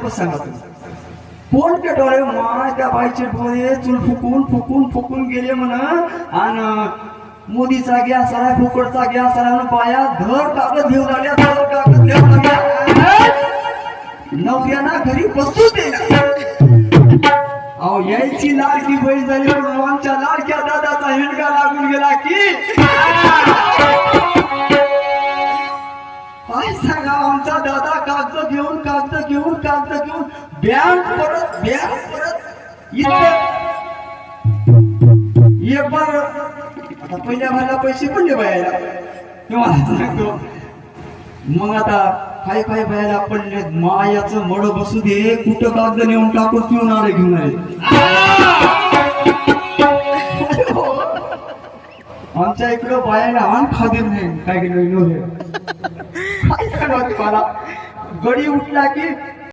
सांगा कोण ते डोळे माय त्या बाईचे डोळे चूल फुकून फुकून फुकून गेले म्हणा आणि मोदीचा गॅस आला फुकटचा गॅस आला बाया धर कागद घेऊन आल्या धर कागद घेऊन आल्या नवऱ्याना घरी बसू दे अहो यायची लाडकी बहीण झाली म्हणून आमच्या लाडक्या दादाचा हिंडका लागून गेला की काय सांगा आमचा दादा कागद घेऊन बँक परत एक बार आता पहिल्या भरला पैसे पडले बायाला सांगतो मग आता काय बायाला पडले मायाचं मड बसू दे कुठं कागद नेऊन टाकून पिऊन आले घेऊन आले आमच्या इकडं बायाला आण खादेर नाही काय केलं काय सांगा तुम्हाला गडी उठला की